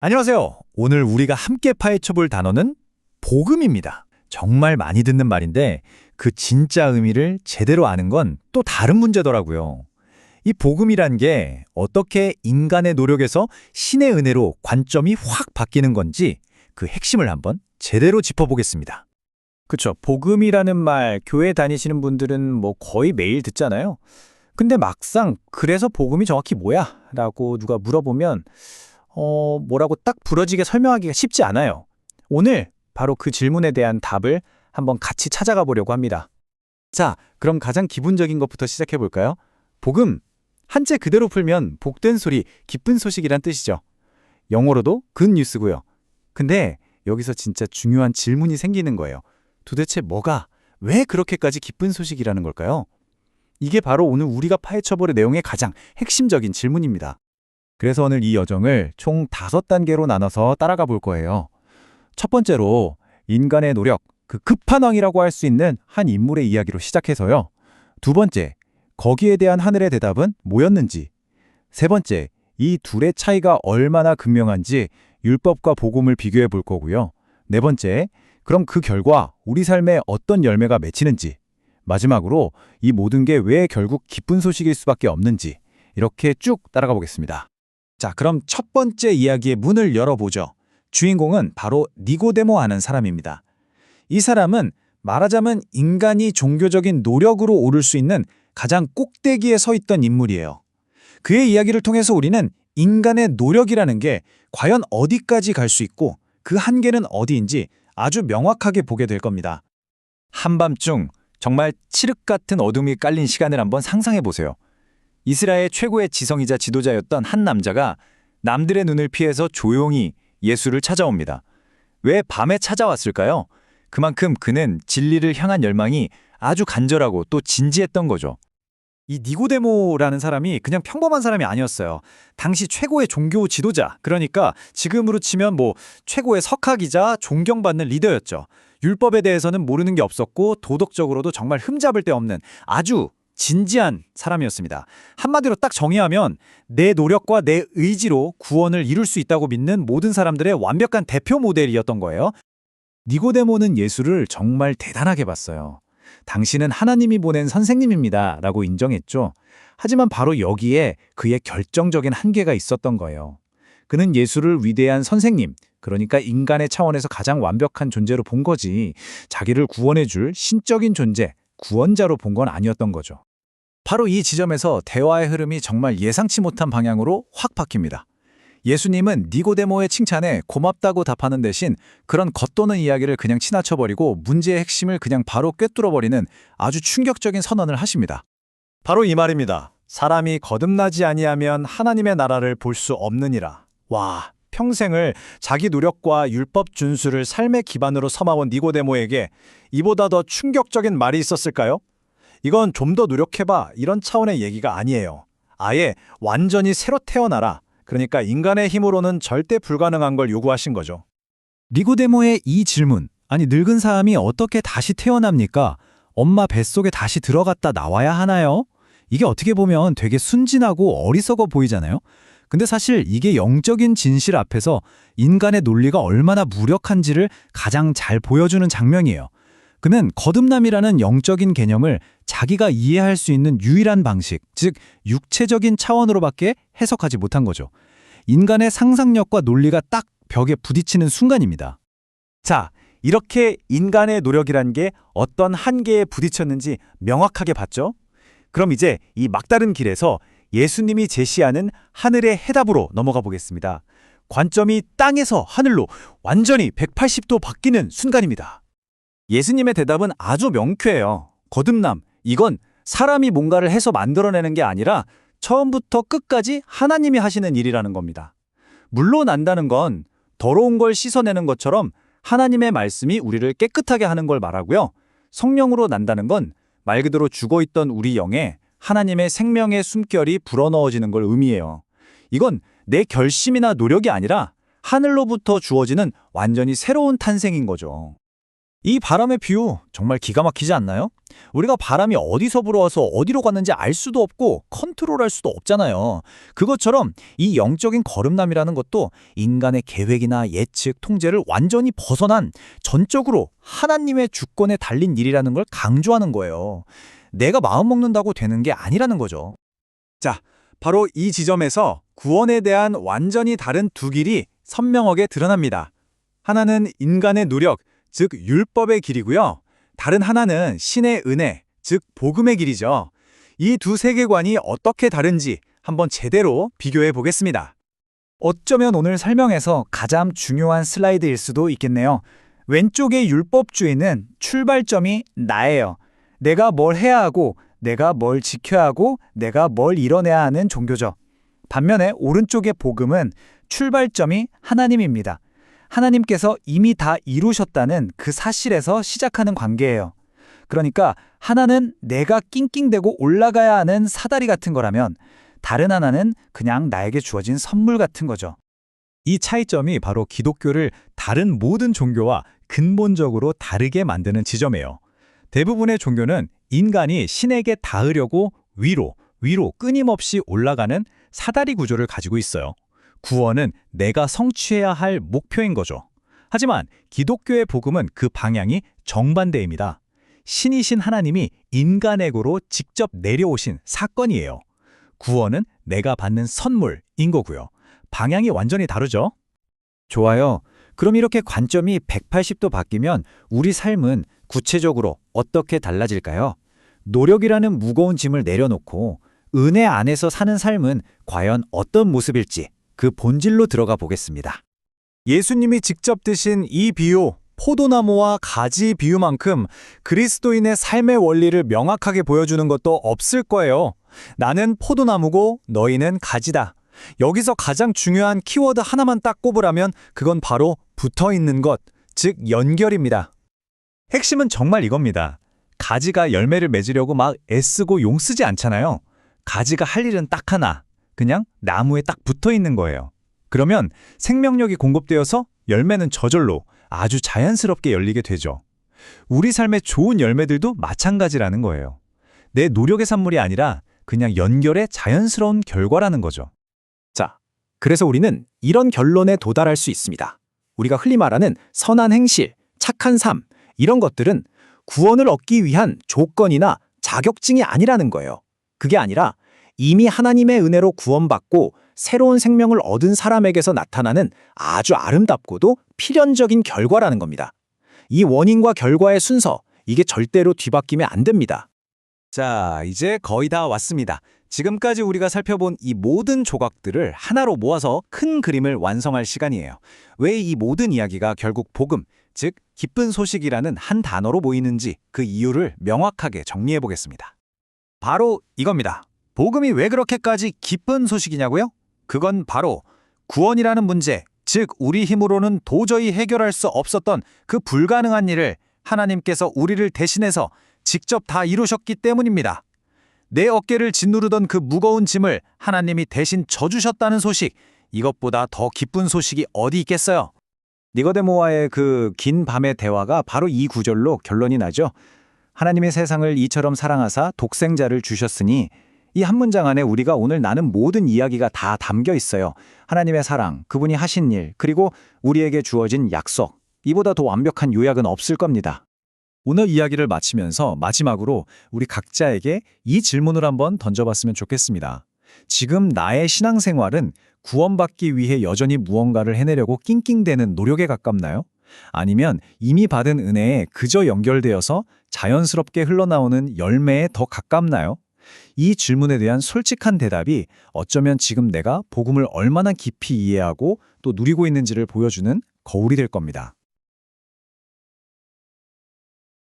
안녕하세요. 오늘 우리가 함께 파헤쳐볼 단어는 복음입니다. 정말 많이 듣는 말인데 그 진짜 의미를 제대로 아는 건 또 다른 문제더라고요. 이 복음이란 게 어떻게 인간의 노력에서 신의 은혜로 관점이 확 바뀌는 건지 그 핵심을 한번 제대로 짚어보겠습니다. 그쵸. 복음이라는 말, 교회 다니시는 분들은 뭐 거의 매일 듣잖아요. 근데 막상 그래서 복음이 정확히 뭐야? 라고 누가 물어보면 뭐라고 딱 부러지게 설명하기가 쉽지 않아요. 오늘 바로 그 질문에 대한 답을 한번 같이 찾아가 보려고 합니다. 자, 그럼 가장 기본적인 것부터 시작해 볼까요? 복음, 한자 그대로 풀면 복된 소리, 기쁜 소식이란 뜻이죠. 영어로도 굿뉴스고요. 근데 여기서 진짜 중요한 질문이 생기는 거예요. 도대체 왜 그렇게까지 기쁜 소식이라는 걸까요? 이게 바로 오늘 우리가 파헤쳐볼 내용의 가장 핵심적인 질문입니다. 그래서 오늘 이 여정을 총 5단계로 나눠서 따라가 볼 거예요. 첫 번째로 인간의 노력, 그 끝판왕이라고 할 수 있는 한 인물의 이야기로 시작해서요. 두 번째, 거기에 대한 하늘의 대답은 뭐였는지. 세 번째, 이 둘의 차이가 얼마나 극명한지 율법과 복음을 비교해 볼 거고요. 네 번째, 그럼 그 결과 우리 삶에 어떤 열매가 맺히는지. 마지막으로 이 모든 게 왜 결국 기쁜 소식일 수밖에 없는지 이렇게 쭉 따라가 보겠습니다. 자, 그럼 첫 번째 이야기의 문을 열어보죠. 주인공은 바로 니고데모 하는 사람입니다. 이 사람은 말하자면 인간이 종교적인 노력으로 오를 수 있는 가장 꼭대기에 서 있던 인물이에요. 그의 이야기를 통해서 우리는 인간의 노력이라는 게 과연 어디까지 갈 수 있고 그 한계는 어디인지 아주 명확하게 보게 될 겁니다. 한밤중 정말 칠흑 같은 어둠이 깔린 시간을 한번 상상해 보세요. 이스라엘 최고의 지성이자 지도자였던 한 남자가 남들의 눈을 피해서 조용히 예수를 찾아옵니다. 왜 밤에 찾아왔을까요? 그만큼 그는 진리를 향한 열망이 아주 간절하고 또 진지했던 거죠. 이 니고데모라는 사람이 그냥 평범한 사람이 아니었어요. 당시 최고의 종교 지도자, 그러니까 지금으로 치면 최고의 석학이자 존경받는 리더였죠. 율법에 대해서는 모르는 게 없었고 도덕적으로도 정말 흠잡을 데 없는 아주 진지한 사람이었습니다. 한마디로 딱 정의하면 내 노력과 내 의지로 구원을 이룰 수 있다고 믿는 모든 사람들의 완벽한 대표 모델이었던 거예요. 니고데모는 예수를 정말 대단하게 봤어요. 당신은 하나님이 보낸 선생님입니다 라고 인정했죠. 하지만 바로 여기에 그의 결정적인 한계가 있었던 거예요. 그는 예수를 위대한 선생님, 그러니까 인간의 차원에서 가장 완벽한 존재로 본 거지 자기를 구원해줄 신적인 존재, 구원자로 본 건 아니었던 거죠. 바로 이 지점에서 대화의 흐름이 정말 예상치 못한 방향으로 확 바뀝니다. 예수님은 니고데모의 칭찬에 고맙다고 답하는 대신 그런 겉도는 이야기를 그냥 지나쳐버리고 문제의 핵심을 그냥 바로 꿰뚫어버리는 아주 충격적인 선언을 하십니다. 바로 이 말입니다. 사람이 거듭나지 아니하면 하나님의 나라를 볼 수 없느니라. 와, 평생을 자기 노력과 율법 준수를 삶의 기반으로 삼아온 니고데모에게 이보다 더 충격적인 말이 있었을까요? 이건 좀 더 노력해봐 이런 차원의 얘기가 아니에요. 아예 완전히 새로 태어나라. 그러니까 인간의 힘으로는 절대 불가능한 걸 요구하신 거죠. 니고데모의 이 질문, 아니 늙은 사람이 어떻게 다시 태어납니까? 엄마 뱃속에 다시 들어갔다 나와야 하나요? 이게 어떻게 보면 되게 순진하고 어리석어 보이잖아요. 근데 사실 이게 영적인 진실 앞에서 인간의 논리가 얼마나 무력한지를 가장 잘 보여주는 장면이에요. 그는 거듭남이라는 영적인 개념을 자기가 이해할 수 있는 유일한 방식, 즉 육체적인 차원으로밖에 해석하지 못한 거죠. 인간의 상상력과 논리가 딱 벽에 부딪히는 순간입니다. 자, 이렇게 인간의 노력이란 게 어떤 한계에 부딪혔는지 명확하게 봤죠? 그럼 이제 이 막다른 길에서 예수님이 제시하는 하늘의 해답으로 넘어가 보겠습니다. 관점이 땅에서 하늘로 완전히 180도 바뀌는 순간입니다. 예수님의 대답은 아주 명쾌해요. 거듭남, 이건 사람이 뭔가를 해서 만들어내는 게 아니라 처음부터 끝까지 하나님이 하시는 일이라는 겁니다. 물러난다는 건 더러운 걸 씻어내는 것처럼 하나님의 말씀이 우리를 깨끗하게 하는 걸 말하고요. 성령으로 난다는 건 말 그대로 죽어있던 우리 영에 하나님의 생명의 숨결이 불어넣어지는 걸 의미해요. 이건 내 결심이나 노력이 아니라 하늘로부터 주어지는 완전히 새로운 탄생인 거죠. 이 바람의 비유 정말 기가 막히지 않나요? 우리가 바람이 어디서 불어와서 어디로 갔는지 알 수도 없고 컨트롤할 수도 없잖아요. 그것처럼 이 영적인 거름남이라는 것도 인간의 계획이나 예측, 통제를 완전히 벗어난 전적으로 하나님의 주권에 달린 일이라는 걸 강조하는 거예요. 내가 마음 먹는다고 되는 게 아니라는 거죠. 자, 바로 이 지점에서 구원에 대한 완전히 다른 두 길이 선명하게 드러납니다. 하나는 인간의 노력, 즉 율법의 길이고요. 다른 하나는 신의 은혜, 즉 복음의 길이죠. 이 두 세계관이 어떻게 다른지 한번 제대로 비교해 보겠습니다. 어쩌면 오늘 설명에서 가장 중요한 슬라이드일 수도 있겠네요. 왼쪽의 율법주의는 출발점이 나예요. 내가 뭘 해야 하고, 내가 뭘 지켜야 하고, 내가 뭘 이뤄내야 하는 종교죠. 반면에 오른쪽의 복음은 출발점이 하나님입니다. 하나님께서 이미 다 이루셨다는 그 사실에서 시작하는 관계예요. 그러니까 하나는 내가 낑낑대고 올라가야 하는 사다리 같은 거라면 다른 하나는 그냥 나에게 주어진 선물 같은 거죠. 이 차이점이 바로 기독교를 다른 모든 종교와 근본적으로 다르게 만드는 지점이에요. 대부분의 종교는 인간이 신에게 닿으려고 위로 끊임없이 올라가는 사다리 구조를 가지고 있어요. 구원은 내가 성취해야 할 목표인 거죠. 하지만 기독교의 복음은 그 방향이 정반대입니다. 신이신 하나님이 인간에게로 직접 내려오신 사건이에요. 구원은 내가 받는 선물인 거고요. 방향이 완전히 다르죠? 좋아요. 그럼 이렇게 관점이 180도 바뀌면 우리 삶은 구체적으로 어떻게 달라질까요? 노력이라는 무거운 짐을 내려놓고 은혜 안에서 사는 삶은 과연 어떤 모습일지 그 본질로 들어가 보겠습니다. 예수님이 직접 드신 이 비유, 포도나무와 가지 비유만큼 그리스도인의 삶의 원리를 명확하게 보여주는 것도 없을 거예요. 나는 포도나무고 너희는 가지다. 여기서 가장 중요한 키워드 하나만 딱 꼽으라면 그건 바로 붙어있는 것, 즉 연결입니다. 핵심은 정말 이겁니다. 가지가 열매를 맺으려고 막 애쓰고 용쓰지 않잖아요. 가지가 할 일은 딱 하나, 그냥 나무에 딱 붙어있는 거예요. 그러면 생명력이 공급되어서 열매는 저절로 아주 자연스럽게 열리게 되죠. 우리 삶의 좋은 열매들도 마찬가지라는 거예요. 내 노력의 산물이 아니라 그냥 연결의 자연스러운 결과라는 거죠. 자, 그래서 우리는 이런 결론에 도달할 수 있습니다. 우리가 흔히 말하는 선한 행실, 착한 삶, 이런 것들은 구원을 얻기 위한 조건이나 자격증이 아니라는 거예요. 그게 아니라 이미 하나님의 은혜로 구원받고 새로운 생명을 얻은 사람에게서 나타나는 아주 아름답고도 필연적인 결과라는 겁니다. 이 원인과 결과의 순서, 이게 절대로 뒤바뀌면 안 됩니다. 자, 이제 거의 다 왔습니다. 지금까지 우리가 살펴본 이 모든 조각들을 하나로 모아서 큰 그림을 완성할 시간이에요. 왜 이 모든 이야기가 결국 복음, 즉 기쁜 소식이라는 한 단어로 모이는지 그 이유를 명확하게 정리해 보겠습니다. 바로 이겁니다. 복음이 왜 그렇게까지 기쁜 소식이냐고요? 그건 바로 구원이라는 문제, 즉 우리 힘으로는 도저히 해결할 수 없었던 그 불가능한 일을 하나님께서 우리를 대신해서 직접 다 이루셨기 때문입니다. 내 어깨를 짓누르던 그 무거운 짐을 하나님이 대신 져주셨다는 소식, 이것보다 더 기쁜 소식이 어디 있겠어요? 니고데모와의 그 긴 밤의 대화가 바로 이 구절로 결론이 나죠. 하나님의 세상을 이처럼 사랑하사 독생자를 주셨으니, 이 한 문장 안에 우리가 오늘 나눈 모든 이야기가 다 담겨 있어요. 하나님의 사랑, 그분이 하신 일, 그리고 우리에게 주어진 약속. 이보다 더 완벽한 요약은 없을 겁니다. 오늘 이야기를 마치면서 마지막으로 우리 각자에게 이 질문을 한번 던져봤으면 좋겠습니다. 지금 나의 신앙생활은 구원받기 위해 여전히 무언가를 해내려고 낑낑대는 노력에 가깝나요? 아니면 이미 받은 은혜에 그저 연결되어서 자연스럽게 흘러나오는 열매에 더 가깝나요? 이 질문에 대한 솔직한 대답이 어쩌면 지금 내가 복음을 얼마나 깊이 이해하고 또 누리고 있는지를 보여주는 거울이 될 겁니다.